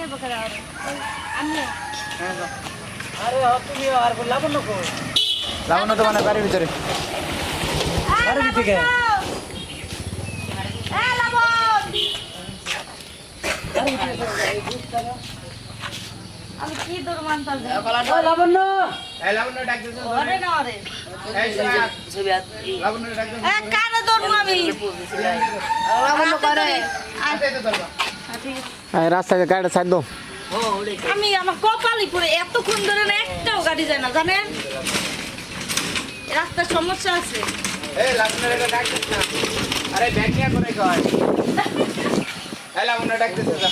বকরা আমি আরে তুমি আর লাবণ্য কো লাবণ্য তো মানে বাড়ির ভিতরে বাড়ির ভিতরে আমি কি দূর মানতাম লাবণ্য লাবণ্য ডাক দিতে ওরে না ওরে লাবণ্য ডাক দিতে কানে দৌড়বো আমি লাবণ্য করে রাস্তাকে গাড়িটা ছাড় দাও আমি আমার কপালই পড়ে এতক্ষণ ধরে না একটাও গাড়ি যায় না জানেন রাস্তার সমস্যা আছে এই লাবণ্য ডাক দিতে না আরে ব্যাগ নিয়ে করে কয় এই লাবণ্য ডাক দিতে যা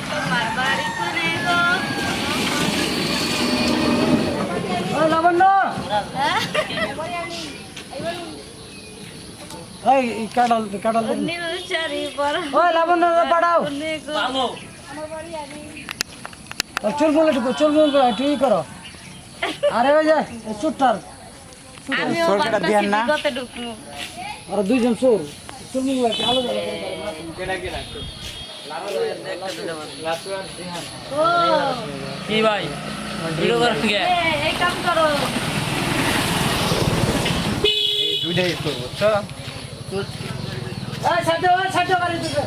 তোমার বাড়ি করে গো লাবণ্য এই কাটাল কাটাল নিরুচারি বড় ওই লাবণ্য পাঠাও চুলমুল ঠিক করো আরে ওই যে চুট্টার আমিও সরকারটা দিয়েন না? গতে ঢুকবো আর দুইজন চোর চুলমুল আলো ও কি ভাই ভিডিও করার থেকে এই কাম করো দুইটাই করবো তো ছাড়ো গাড়ি দিতে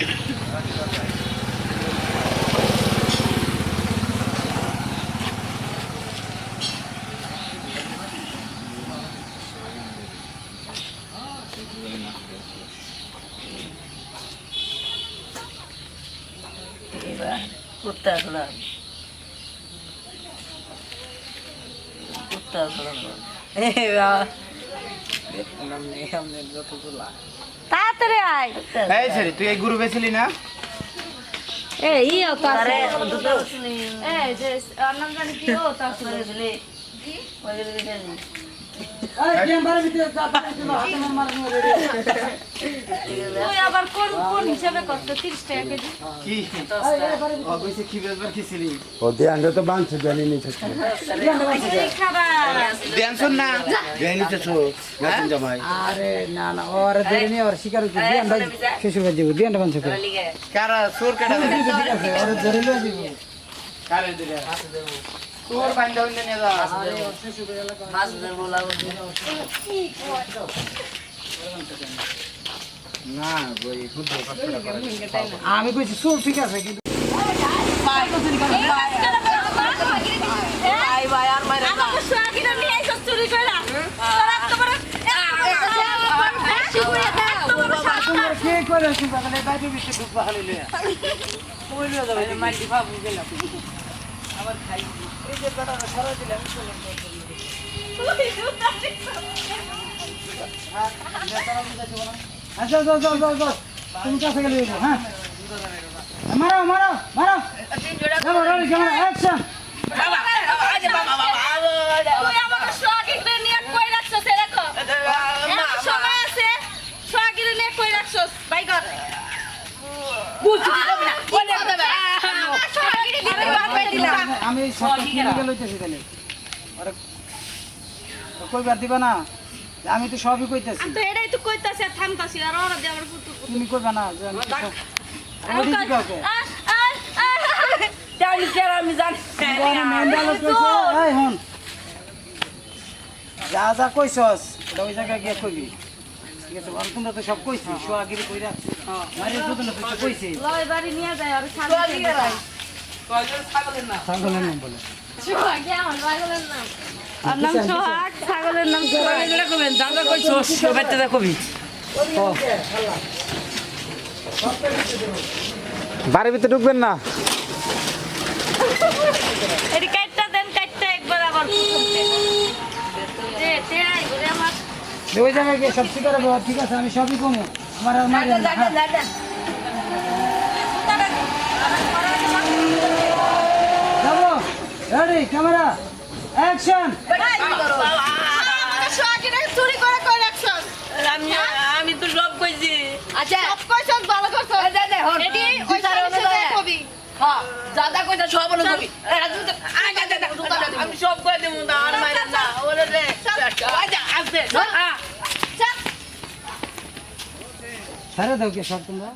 কুত্তা আসলাম কুত্তা আসলাম তাড়াতাড়ি আয় এই ছেড়ে তুই এই গুরু বেছিলি না এই ইও তো আছে আরে দুটো এই যে অন্নাম জানি কি ও তো আছে দিলে ওই দিলে এই ক্যামেরার ভিতরে হাতে মারনো রেডি তুই আবার কোন হিসাবে করতে 30 টাকা কেজি কি ও কইছে কি বেজবার কি ছিলি ও দেয়ানটা তো বাঁধছে জানি নি থাকছে এই খাবার টেনশন না জেনে নিতেছো নাসিন জামাই আরে না না ওরে ধরে নি ওর শিকার করতে দিয়ান ভাই শ্বশুর বাড়ি যাবো দিয়ানটা বাঁধছে করে কারা সুর কাটা দেবে ঠিক আছে ওরে ধরে লয়ে দিব কারে দিলে তোর বান্দা হইলে নিয়ে যা মাছ ধরবো লাগবে না বই খুব কষ্টটা করে আমি কইছি চোর ঠিক আছে কিন্তু ভাই ভাই আর মাইরা না আমাকে সোয়াগিরা নিয়ে আইছস চুরি কইরা তোর এত বড় তোমার কে করে আছে বাগানে বাইরে বিছে ঢুকবা খালি লয়া কই লয়ে যাবে মাটি ফাবু গেলাম এই যে বেটাটা সরা দিলাম আচ্ছা যাও যাও যাও যাও তুমি কাছে গেলে হ্যাঁ মারো মারো মারো যাও রোলি ক্যামেরা অ্যাকশন তুই আমাকে সোয়াগিরা নিয়ে কই রাখছস এরকম এত সময় আছে সোয়াগিরা নিয়ে কই রাখছস বাই কর বুঝছি দিবি না ওনে দেবে সোয়াগিরা নিয়ে বাদ বাই দিলাম আমি সব কিনে গেল হইতেছি তাহলে আরে কইবার দিবা না আমি তো সবই কইতেছি আমি তো এটাই তো কইতাছি আর থামতাছি আর ওরা দিয়ে আমার পুতুল তুমি কইবা না যে আমি তো আমি দিছি কাউকে জানি কে আমি জানি বড় মেন্ডাল কইছে এই হন যা যা কইছস এটা ওই জায়গায় গিয়ে কইবি ঠিক আছে আর তোমরা তো সব কইছি সোয়াগিরি কইরা মারি তো না তুই কইছি লয় বাড়ি নিয়ে যায় আর ছাগলের ছাগলের নাম বলে সোহাগ আমার ছাগলের নাম আর নাম সোহাগ ছাগলের নাম সোহাগ এটা কইবেন জানা কইছস বাইতে কবি বাড়ির ভিতরে ঢুকবেন না এটি কাটটা দেন কাটটা একবার আবার তেরাই ঘুরে আমার ওই জায়গায় গিয়ে সব শিকার হবে ঠিক আছে আমি সবই কমু আমার আর মারি না যাবো রেডি ক্যামেরা অ্যাকশন চুরি করে কই রাখছস আমি তো সব কইছি আচ্ছা সব কইছস ভালো করছস এটি ওই সাথে কবি হ্যাঁ দাদা কইতা সব বলে কবি আমি সব কই দেবো না আর মাইরা না ওরে রে আচ্ছা আছে ছাড়া দাও কে সব তোমরা